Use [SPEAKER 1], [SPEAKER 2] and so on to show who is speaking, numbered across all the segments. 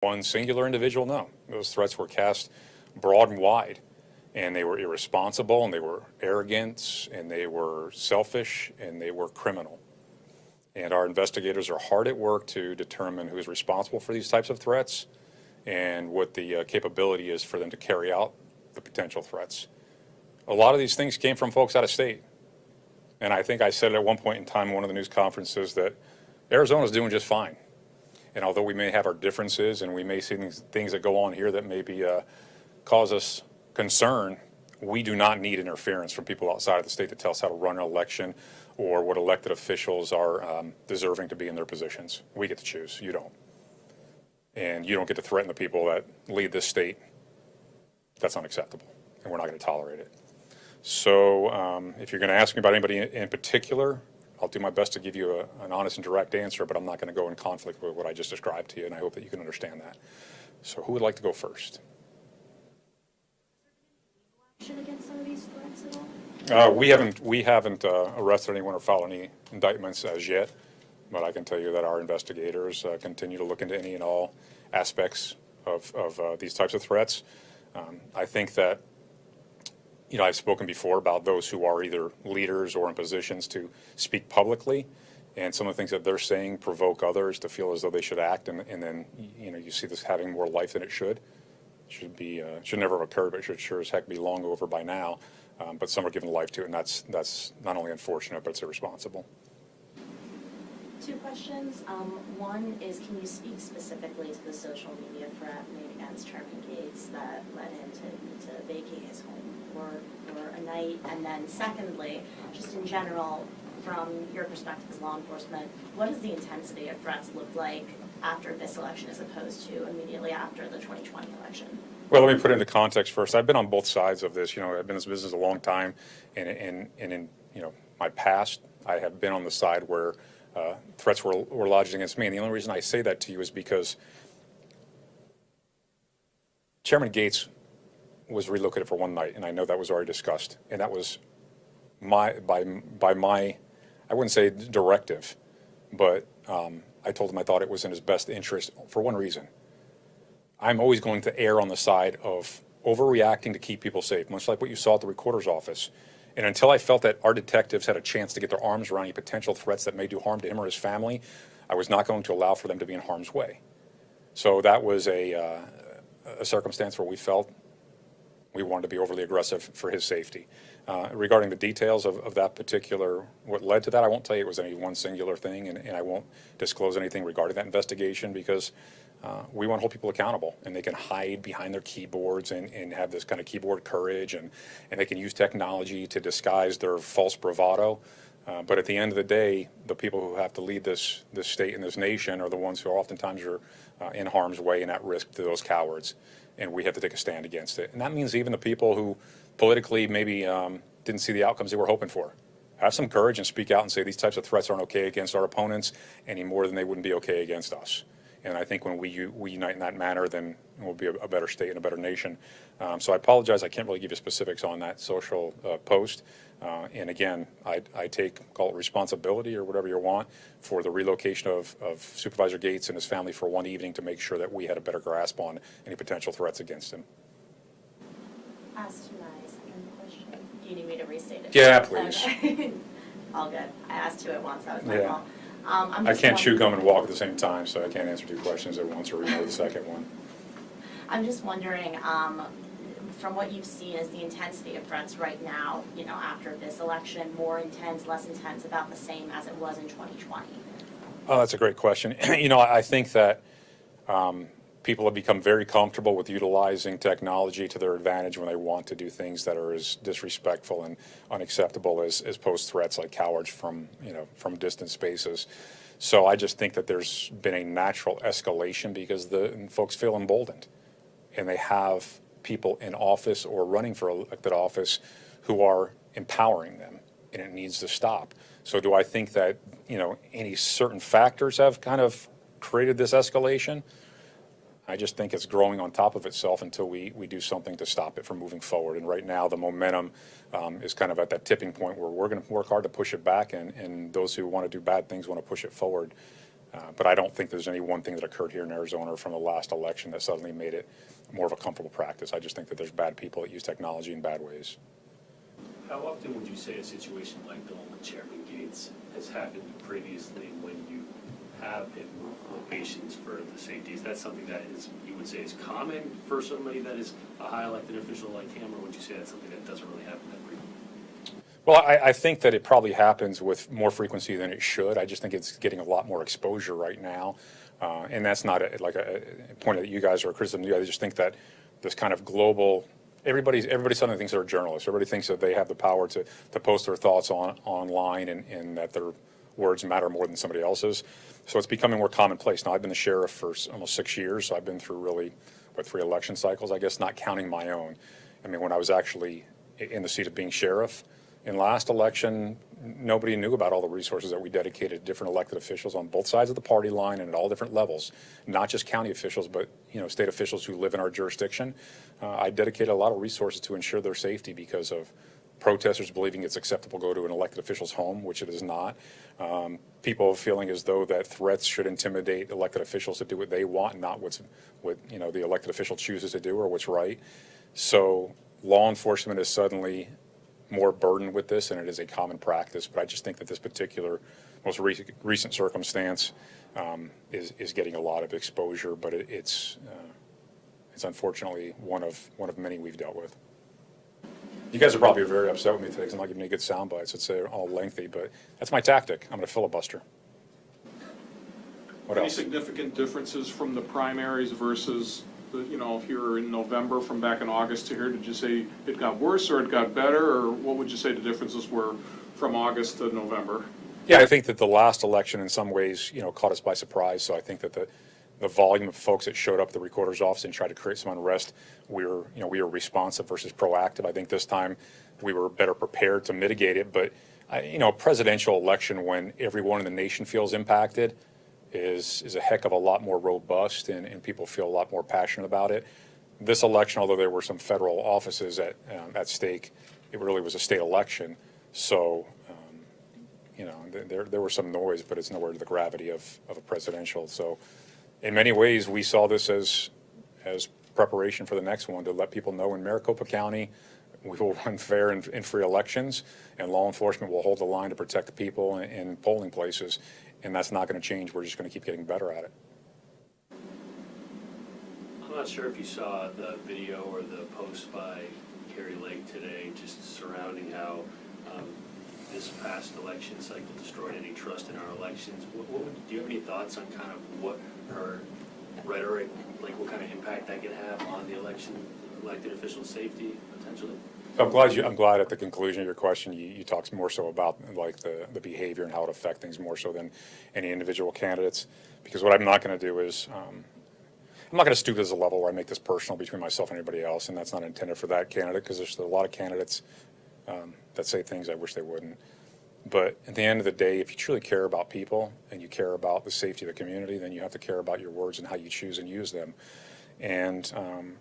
[SPEAKER 1] one singular individual? No. Those threats were cast broad and wide, and they were irresponsible, and they were arrogant, and they were selfish, and they were criminal. And our investigators are hard at work to determine who is responsible for these types of threats and what the capability is for them to carry out the potential threats. A lot of these things came from folks out of state. And I think I said at one point in time in one of the news conferences that Arizona's doing just fine. And although we may have our differences and we may see things that go on here that maybe cause us concern, we do not need interference from people outside of the state to tell us how to run an election or what elected officials are deserving to be in their positions. We get to choose. You don't. And you don't get to threaten the people that lead this state. That's unacceptable, and we're not going to tolerate it. So if you're going to ask me about anybody in particular, I'll do my best to give you an honest and direct answer, but I'm not going to go in conflict with what I just described to you, and I hope that you can understand that. So who would like to go first?
[SPEAKER 2] Against some of these threats at all?
[SPEAKER 1] We haven't arrested anyone or filed any indictments as yet, but I can tell you that our investigators continue to look into any and all aspects of these types of threats. I think that, I've spoken before about those who are either leaders or in positions to speak publicly, and some of the things that they're saying provoke others to feel as though they should act, and then, you see this having more life than it should. Should never have occurred, but it should sure as heck be long over by now. But some are given life to it, and that's not only unfortunate, but it's irresponsible.
[SPEAKER 2] Two questions. One is, can you speak specifically to the social media threat made against Chairman Gates that led him to vacate his home for a night? And then secondly, just in general, from your perspective as law enforcement, what does the intensity of threats look like after this election as opposed to immediately after the 2020 election?
[SPEAKER 1] Well, let me put it into context first. I've been on both sides of this. I've been in this business a long time, and in my past, I have been on the side where threats were lodged against me. And the only reason I say that to you is because Chairman Gates was relocated for one night, and I know that was already discussed, and that was by my, I wouldn't say directive, but I told him I thought it was in his best interest for one reason. I'm always going to err on the side of overreacting to keep people safe, much like what you saw at the recorder's office. And until I felt that our detectives had a chance to get their arms around any potential threats that may do harm to him or his family, I was not going to allow for them to be in harm's way. So that was a circumstance where we felt we wanted to be overly aggressive for his safety. Regarding the details of that particular, what led to that, I won't tell you it was any one singular thing, and I won't disclose anything regarding that investigation because we want to hold people accountable, and they can hide behind their keyboards and have this kind of keyboard courage, and they can use technology to disguise their false bravado. But at the end of the day, the people who have to lead this state and this nation are the ones who oftentimes are in harm's way and at risk to those cowards, and we have to take a stand against it. And that means even the people who politically maybe didn't see the outcomes they were hoping for. Have some courage and speak out and say these types of threats aren't okay against our opponents any more than they wouldn't be okay against us. And I think when we unite in that manner, then we'll be a better state and a better nation. So I apologize, I can't really give you specifics on that social post. And again, I take, call it responsibility or whatever you want, for the relocation of Supervisor Gates and his family for one evening to make sure that we had a better grasp on any potential threats against him.
[SPEAKER 2] As to my second question, do you need me to restate it?
[SPEAKER 1] Yeah, please.
[SPEAKER 2] Okay. All good. I asked two at once, that was my fault.
[SPEAKER 1] I can't chew gum and walk at the same time, so I can't answer two questions at once or remember the second one.
[SPEAKER 2] I'm just wondering, from what you've seen, is the intensity of threats right now, after this election, more intense, less intense, about the same as it was in 2020?
[SPEAKER 1] Oh, that's a great question. I think that people have become very comfortable with utilizing technology to their advantage when they want to do things that are as disrespectful and unacceptable as post threats like cowards from distant spaces. So I just think that there's been a natural escalation because the folks feel emboldened, and they have people in office or running for elected office who are empowering them, and it needs to stop. So do I think that any certain factors have kind of created this escalation? I just think it's growing on top of itself until we do something to stop it from moving forward. And right now the momentum is kind of at that tipping point where we're going to work hard to push it back, and those who want to do bad things want to push it forward. But I don't think there's any one thing that occurred here in Arizona from the last election that suddenly made it more of a comfortable practice. I just think that there's bad people that use technology in bad ways.
[SPEAKER 3] How often would you say a situation like the one with Chairman Gates has happened previously when you have him move locations for the safety? Is that something that is, you would say, is common for somebody that is a high elected official like him, or would you say that's something that doesn't really happen that frequently?
[SPEAKER 1] Well, I think that it probably happens with more frequency than it should. I just think it's getting a lot more exposure right now. And that's not a point that you guys or a criticism. I just think that this kind of global, everybody suddenly thinks they're a journalist. Everybody thinks that they have the power to post their thoughts online and that their words matter more than somebody else's. So it's becoming more commonplace. Now, I've been the sheriff for almost 6 years, so I've been through really, 3 election cycles, I guess, not counting my own. I mean, when I was actually in the seat of being sheriff, in last election, nobody knew about all the resources that we dedicated to different elected officials on both sides of the party line and at all different levels, not just county officials, but state officials who live in our jurisdiction. I dedicated a lot of resources to ensure their safety because of protesters believing it's acceptable to go to an elected official's home, which it is not. People feeling as though that threats should intimidate elected officials to do what they want, not what the elected official chooses to do or what's right. So law enforcement is suddenly more burdened with this, and it is a common practice. But I just think that this particular most recent circumstance is getting a lot of exposure. But it's unfortunately one of many we've dealt with. You guys are probably very upset with me today because I'm not giving you good sound bites. It's all lengthy, but that's my tactic. I'm going to filibuster. What
[SPEAKER 4] Any
[SPEAKER 1] else?
[SPEAKER 4] significant differences from the primaries versus if you're in November from back in August to here? Did you say it got worse or it got better, or what would you say the differences were from August to November?
[SPEAKER 1] Yeah, I think that the last election in some ways, caught us by surprise. So I think that the volume of folks that showed up at the recorder's office and tried to create some unrest, we were responsive versus proactive. I think this time we were better prepared to mitigate it. But a presidential election when everyone in the nation feels impacted is a heck of a lot more robust, and people feel a lot more passionate about it. This election, although there were some federal offices at stake, it really was a state election. So, there was some noise, but it's nowhere to the gravity of a presidential. So, in many ways, we saw this as preparation for the next one to let people know in Maricopa County we will run fair and free elections, and law enforcement will hold the line to protect the people in polling places. And that's not going to change. We're just going to keep getting better at it.
[SPEAKER 3] I'm not sure if you saw the video or the post by Carrie Lake today just surrounding how this past election cycle destroyed any trust in our elections. Do you have any thoughts on kind of what her rhetoric, like what kind of impact that could have on the elected official safety potentially?
[SPEAKER 1] I'm glad at the conclusion of your question you talked more so about like the behavior and how it affects things more so than any individual candidates. Because what I'm not going to do is I'm not going to stoop to the level where I make this personal between myself and anybody else, and that's not intended for that candidate because there's a lot of candidates that say things I wish they wouldn't. But at the end of the day, if you truly care about people and you care about the safety of the community, then you have to care about your words and how you choose and use them. And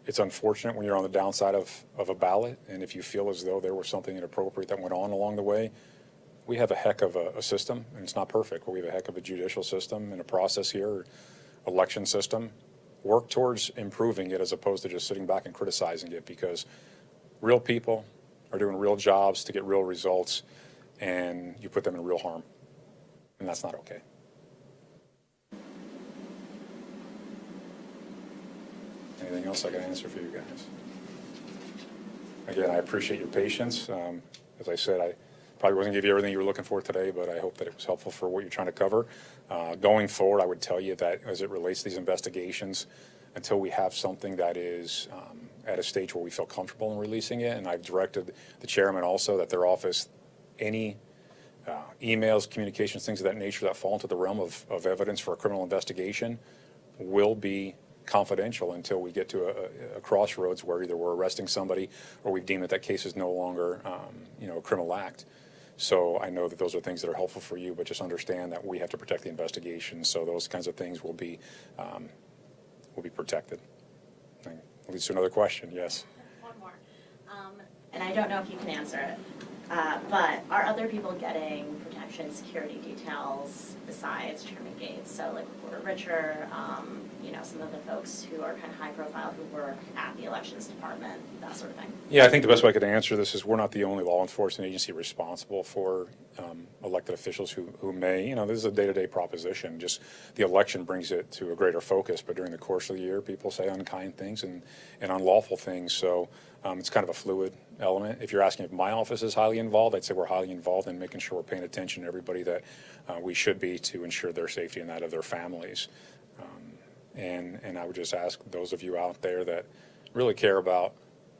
[SPEAKER 1] it's unfortunate when you're on the downside of a ballot, and if you feel as though there was something inappropriate that went on along the way, we have a heck of a system, and it's not perfect, but we have a heck of a judicial system and a process here, election system. Work towards improving it as opposed to just sitting back and criticizing it, because real people are doing real jobs to get real results, and you put them in real harm, and that's not okay. Anything else I can answer for you guys? Again, I appreciate your patience. As I said, I probably wasn't give you everything you were looking for today, but I hope that it was helpful for what you're trying to cover. Going forward, I would tell you that as it relates to these investigations, until we have something that is at a stage where we feel comfortable in releasing it, and I've directed the chairman also that their office, any emails, communications, things of that nature that fall into the realm of evidence for a criminal investigation will be confidential until we get to a crossroads where either we're arresting somebody or we've deemed that case is no longer a criminal act. So I know that those are things that are helpful for you, but just understand that we have to protect the investigation. So those kinds of things will be protected. Leads to another question. Yes.
[SPEAKER 2] One more, and I don't know if you can answer it, but are other people getting protection mentioned security details besides Chairman Gates, so like Reporter Richard, you know, some of the folks who are kind of high profile who work at the elections department, that sort of thing.
[SPEAKER 1] Yeah, I think the best way I could answer this is we're not the only law enforcement agency responsible for elected officials who may, you know, this is a day-to-day proposition. Just the election brings it to a greater focus, but during the course of the year, people say unkind things and unlawful things. So it's kind of a fluid element. If you're asking if my office is highly involved, I'd say we're highly involved in making sure we're paying attention to everybody that we should be to ensure their safety and that of their families. And I would just ask those of you out there that really care about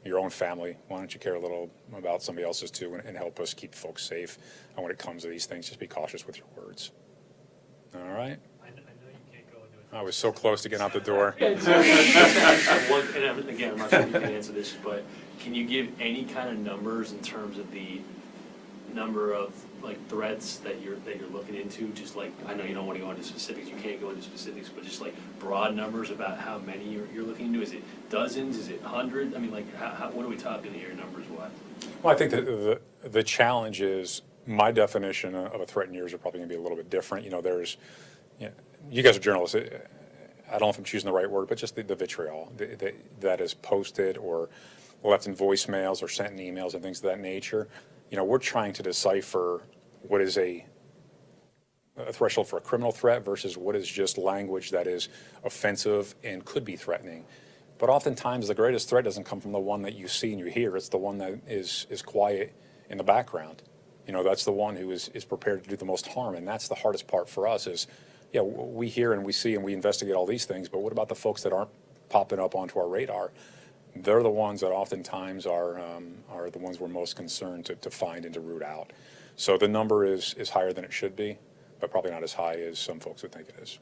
[SPEAKER 1] your own family, why don't you care a little about somebody else's too, and help us keep folks safe. And when it comes to these things, just be cautious with your words. All right?
[SPEAKER 3] I know you can't go into it.
[SPEAKER 1] I was so close to getting out the door.
[SPEAKER 3] And again, I'm not sure you can answer this, but can you give any kind of numbers in terms of the number of like threats that you're looking into? Just like, I know you don't want to go into specifics, you can't go into specifics, but just like broad numbers about how many you're looking into. Is it dozens? Is it hundreds? I mean, like, what are we talking here numbers wise?
[SPEAKER 1] Well, I think that the challenge is my definition of a threat in yours are probably going to be a little bit different. You know, there's, you guys are journalists. I don't know if I'm choosing the right word, but just the vitriol that is posted or left in voicemails or sent in emails and things of that nature. You know, we're trying to decipher what is a threshold for a criminal threat versus what is just language that is offensive and could be threatening. But oftentimes the greatest threat doesn't come from the one that you see and you hear. It's the one that is quiet in the background. You know, that's the one who is prepared to do the most harm. And that's the hardest part for us is, yeah, we hear and we see and we investigate all these things, but what about the folks that aren't popping up onto our radar? They're the ones that oftentimes are the ones we're most concerned to find and to root out. So the number is higher than it should be, but probably not as high as some folks would think it is.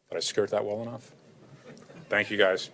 [SPEAKER 1] Did I skirt that well enough? Thank you, guys.